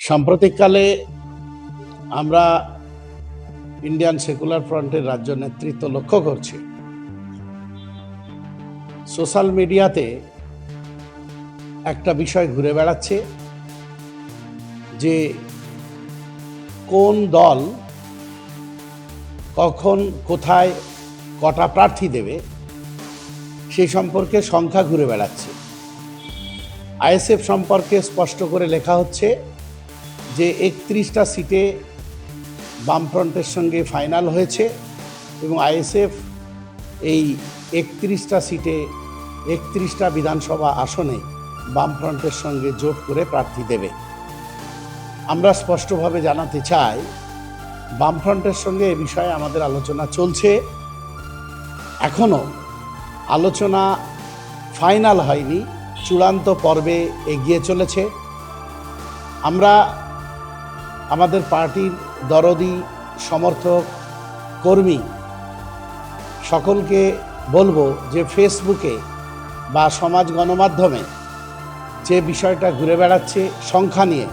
সাম্প্রতিককালে আমরা Indian secular ফ্রন্টের রাজ্য নেতৃত্ব লক্ষ্য করছি সোশ্যাল মিডিয়াতে একটা বিষয় ঘুরে বেড়াচ্ছে যে কোন দল কখন কোথায় কটা প্রার্থী দেবে সেই সম্পর্কে সংখ্যা ঘুরে বেড়াচ্ছে। আইএসএফ সম্পর্কে স্পষ্ট করে লেখা হচ্ছে যে 31টা সিটে বামফ্রন্টের সঙ্গে ফাইনাল হয়েছে এবং আইএসএফ এই 31টা সিটে 31টা বিধানসভা আসনে বামফ্রন্টের সঙ্গে জোট করে প্রার্থী দেবে। আমরা স্পষ্টভাবে জানাতে চাই, বামফ্রন্টের সঙ্গে এ বিষয়ে আমাদের আলোচনা চলছে, এখনও আলোচনা ফাইনাল হয়নি, চূড়ান্ত পর্বে এগিয়ে চলেছে। আমরা আমাদের পার্টির দরদি সমর্থক কর্মী সকলকে বলবো যে ফেসবুকে বা সমাজ গণমাধ্যমে যে বিষয়টা ঘুরে বেড়াচ্ছে সংখ্যা নিয়ে,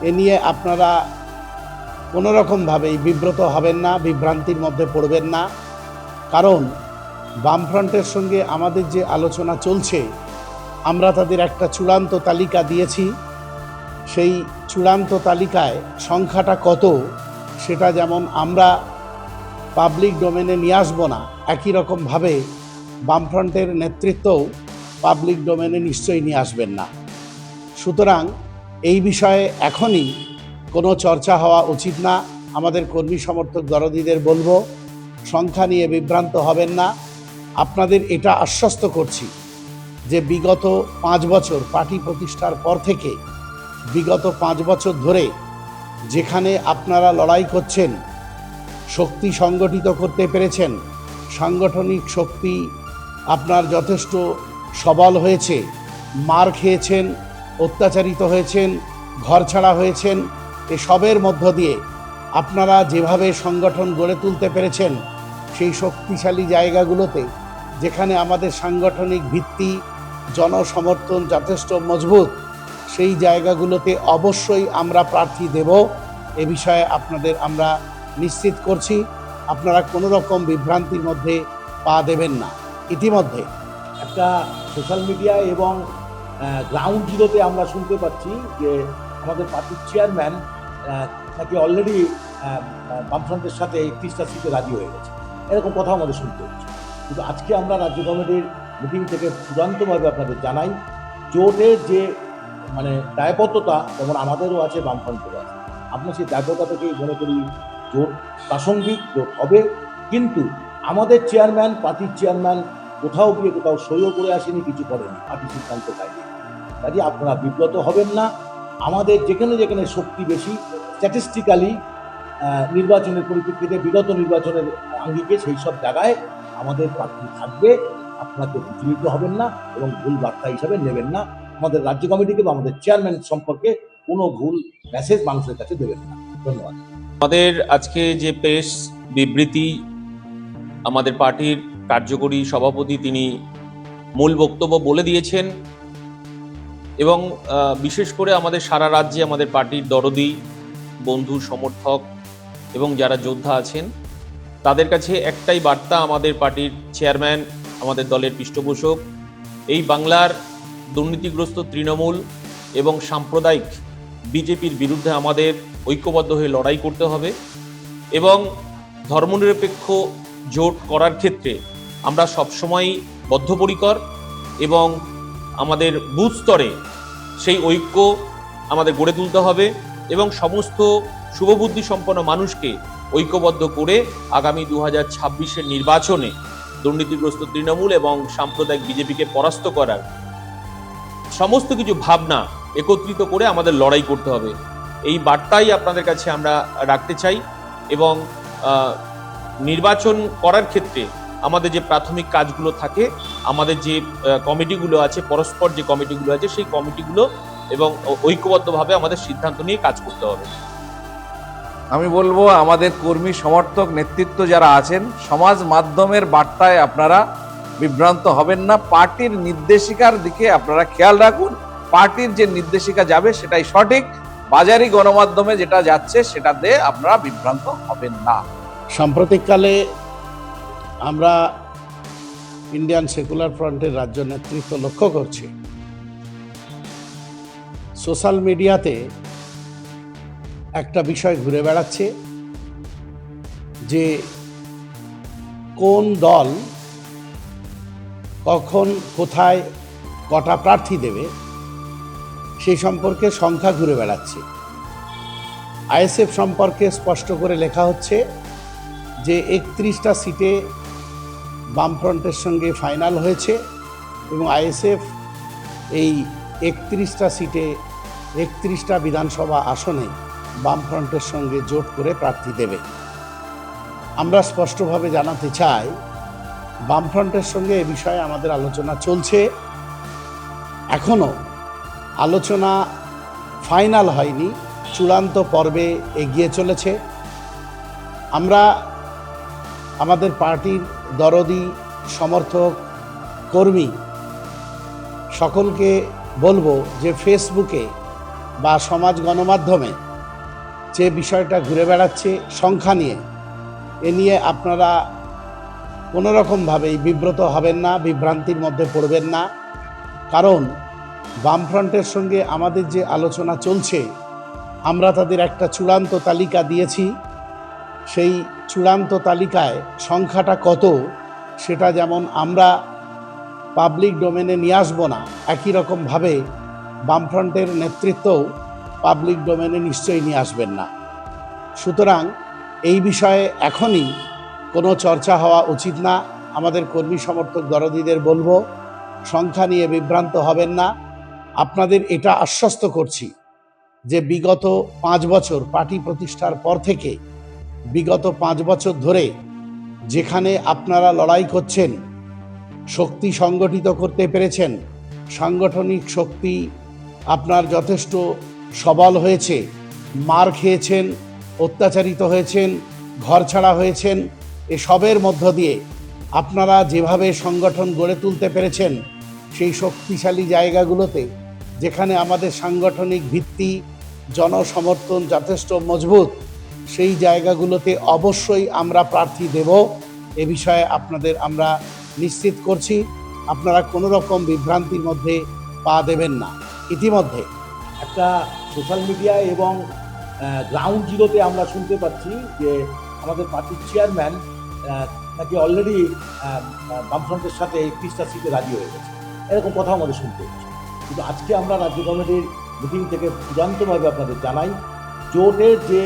এ নিয়ে আপনারা কোনো রকমভাবেই বিব্রত হবেন না, বিভ্রান্তির মধ্যে পড়বেন না। কারণ বামফ্রন্টের সঙ্গে আমাদের যে আলোচনা চলছে, আমরা তাদের একটা চূড়ান্ত তালিকা দিয়েছি। সেই চূড়ান্ত তালিকায় সংখ্যাটা কত সেটা যেমন আমরা পাবলিক ডোমেনে নিয়ে আসবো না, একই রকমভাবে বামফ্রন্টের নেতৃত্বও পাবলিক ডোমেনে নিশ্চয়ই নিয়ে আসবেন না। সুতরাং এই বিষয়ে এখনই কোনো চর্চা হওয়া উচিত না। আমাদের কর্মী সমর্থক দরদিদের বলবো, সংখ্যা নিয়ে বিভ্রান্ত হবেন না। আপনাদের এটা আশ্বস্ত করছি যে বিগত 5 বছর পার্টি প্রতিষ্ঠার পর থেকে বিগত 5 বছর ধরে যেখানে আপনারা লড়াই করছেন, শক্তি সংগঠিত করতে পেরেছেন, সাংগঠনিক শক্তি আপনার যথেষ্ট সবল হয়েছে, মার খেয়েছেন, অত্যাচারিত হয়েছেন, ঘরছাড়া হয়েছেন, এসবের মধ্য দিয়ে আপনারা যেভাবে সংগঠন গড়ে তুলতে পেরেছেন, সেই শক্তিশালী জায়গাগুলোতে যেখানে আমাদের সাংগঠনিক ভিত্তি জনসমর্থন যথেষ্ট মজবুত, সেই জায়গাগুলোতে অবশ্যই আমরা প্রার্থী দেব। এ বিষয়ে আপনাদের আমরা নিশ্চিত করছি, আপনারা কোনো রকম বিভ্রান্তির মধ্যে পা দেবেন না। ইতিমধ্যে একটা সোশ্যাল মিডিয়া এবং গ্রাউন্ড জিরোতে আমরা শুনতে পাচ্ছি যে আমাদের পার্টির চেয়ারম্যান নাকি অলরেডি বামফ্রন্টের সাথে 31টা সিটে রাজি হয়ে গেছে, এরকম কথা আমাদের শুনতে হচ্ছে। কিন্তু আজকে আমরা রাজ্য কমিটির মিটিং থেকে চূড়ান্তভাবে আপনাদের জানাই, জোটের যে দায়বদ্ধতা যেমন আমাদেরও আছে, বামফ্রন্টেরও আছে। আমরা সেই দায়বদ্ধতা থেকেই মনে করি জোট প্রাসঙ্গিক, জোট হবে। কিন্তু আমাদের চেয়ারম্যান, পার্টির চেয়ারম্যান কোথাও গিয়ে কোথাও সইও করে আসেনি, কিছু করেনি, পার্টি সিদ্ধান্ত পায়নি। কাজে আপনারা বিব্রত হবেন না। আমাদের যেখানে যেখানে শক্তি বেশি, স্ট্যাটিস্টিক্যালি নির্বাচনের পরিপ্রেক্ষিতে বিগত নির্বাচনের আঙ্গিকে সেই সব জায়গায় আমাদের প্রার্থী থাকবে। আপনাকে বিচলিত হবেন না এবং ভুল বার্তা হিসাবে নেবেন না। আমাদের রাজ্য কমিটিকে বা আমাদের চেয়ারম্যান সম্পর্কে কোনো ভুল মেসেজ মানুষের কাছে দেবেন না। ধন্যবাদ। আমাদের আজকে যে প্রেস বিবৃতি, আমাদের পার্টির কার্যকরী সভাপতি তিনি মূল বক্তব্য বলে দিয়েছেন এবং বিশেষ করে আমাদের সারা রাজ্যে আমাদের পার্টির দরদি বন্ধু সমর্থক এবং যারা যোদ্ধা আছেন তাদের কাছে একটাই বার্তা, আমাদের পার্টির চেয়ারম্যান, আমাদের দলের পৃষ্ঠপোষক, এই বাংলার দুর্নীতিগ্রস্ত তৃণমূল এবং সাম্প্রদায়িক বিজেপির বিরুদ্ধে আমাদের ঐক্যবদ্ধ হয়ে লড়াই করতে হবে এবং ধর্মনিরপেক্ষ জোট করার ক্ষেত্রে আমরা সবসময়ই বদ্ধপরিকর এবং আমাদের বুথ স্তরে সেই ঐক্য আমাদের গড়ে তুলতে হবে এবং সমস্ত শুভবুদ্ধি সম্পন্ন মানুষকে ঐক্যবদ্ধ করে আগামী 2026-এর নির্বাচনে দুর্নীতিগ্রস্ত তৃণমূল এবং সাম্প্রদায়িক বিজেপিকে পরাস্ত করার সমস্ত কিছু ভাবনা একত্রিত করে আমাদের লড়াই করতে হবে। এই বার্তাই আপনাদের কাছে আমরা রাখতে চাই এবং নির্বাচন করার ক্ষেত্রে আমাদের যে প্রাথমিক কাজগুলো থাকে, আমাদের যে কমিটিগুলো আছে, পরস্পর যে কমিটিগুলো আছে, সেই কমিটিগুলো এবং ঐক্যবদ্ধভাবে আমাদের সিদ্ধান্ত নিয়ে কাজ করতে হবে। আমি বলবো আমাদের কর্মী সমর্থক নেতৃত্ব যারা আছেন, সমাজ মাধ্যমের বার্তায় আপনারা বিভ্রান্ত হবেন না। পার্টির নির্দেশিকার দিকে আপনারা খেয়াল রাখুন, পার্টির যে নির্দেশিকা যাবে সেটাই সঠিক। বাজারি গণমাধ্যমে যেটা যাচ্ছে সেটাতে আপনারা বিভ্রান্ত হবেন না। সাম্প্রতিককালে আমরা ইন্ডিয়ান সেকুলার ফ্রন্টের রাজ্য নেতৃত্ব লক্ষ্য করছি সোশ্যাল মিডিয়াতে একটা বিষয় ঘুরে বেড়াচ্ছে যে কোন দল কখন কোথায় কটা প্রার্থী দেবে সেই সম্পর্কে সংখ্যা ঘুরে বেড়াচ্ছে। আইএসএফ সম্পর্কে স্পষ্ট করে লেখা হচ্ছে যে 31টা সিটে বামফ্রন্টের সঙ্গে ফাইনাল হয়েছে এবং আইএসএফ এই 31টা সিটে 31টা বিধানসভা আসনে বামফ্রন্টের সঙ্গে জোট করে প্রার্থী দেবে। আমরা স্পষ্টভাবে জানাতে চাই বামফ্রন্টের সঙ্গে এ বিষয়ে আমাদের আলোচনা চলছে, এখনও আলোচনা ফাইনাল হয়নি, চূড়ান্ত পর্বে এগিয়ে চলেছে। আমরা আমাদের পার্টির দরদি সমর্থক কর্মী সকলকে বলবো যে ফেসবুকে বা সমাজ গণমাধ্যমে যে বিষয়টা ঘুরে বেড়াচ্ছে সংখ্যা নিয়ে, এ নিয়ে আপনারা কোনো রকমভাবেই বিব্রত হবেন না, বিভ্রান্তির মধ্যে পড়বেন না। কারণ বামফ্রন্টের সঙ্গে আমাদের যে আলোচনা চলছে, আমরা তাদের একটা চূড়ান্ত তালিকা দিয়েছি। সেই চূড়ান্ত তালিকায় সংখ্যাটা কত সেটা যেমন আমরা পাবলিক ডোমেনে নিয়ে আসবো না, একই রকমভাবে বামফ্রন্টের নেতৃত্বও পাবলিক ডোমেনে নিশ্চয়ই নিয়ে আসবেন না। সুতরাং এই বিষয়ে এখনই কোনো চর্চা হওয়া উচিত না। আমাদের কর্মী সমর্থক দরদিদের বলবো সংখ্যা নিয়ে বিভ্রান্ত হবেন না। আপনাদের এটা আশ্বস্ত করছি যে বিগত 5 বছর পার্টি প্রতিষ্ঠার পর থেকে বিগত 5 বছর ধরে যেখানে আপনারা লড়াই করছেন, শক্তি সংগঠিত করতে পেরেছেন, সাংগঠনিক শক্তি আপনার যথেষ্ট সবল হয়েছে, মার খেয়েছেন, অত্যাচারিত হয়েছেন, ঘর ছাড়া হয়েছেন, এসবের মধ্য দিয়ে আপনারা যেভাবে সংগঠন গড়ে তুলতে পেরেছেন, সেই শক্তিশালী জায়গাগুলোতে যেখানে আমাদের সাংগঠনিক ভিত্তি জনসমর্থন যথেষ্ট মজবুত, সেই জায়গাগুলোতে অবশ্যই আমরা প্রার্থী দেব। এ বিষয়ে আপনাদের আমরা নিশ্চিত করছি, আপনারা কোনো রকম বিভ্রান্তির মধ্যে পা দেবেন না। ইতিমধ্যে একটা সোশ্যাল মিডিয়া এবং গ্রাউন্ড জিরোতে আমরা শুনতে পাচ্ছি যে আমাদের পার্টির চেয়ারম্যান নাকি অলরেডি বামফ্রন্টের সাথে 31টা সিটে রাজি হয়ে গেছে, এরকম কথা আমাদের শুনতে হচ্ছে। কিন্তু আজকে আমরা রাজ্য কমিটির মিটিং থেকে চূড়ান্তভাবে আপনাদের জানাই, জোটের যে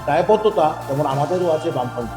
দায়বদ্ধতা যেমন আমাদেরও আছে বামফ্রন্ট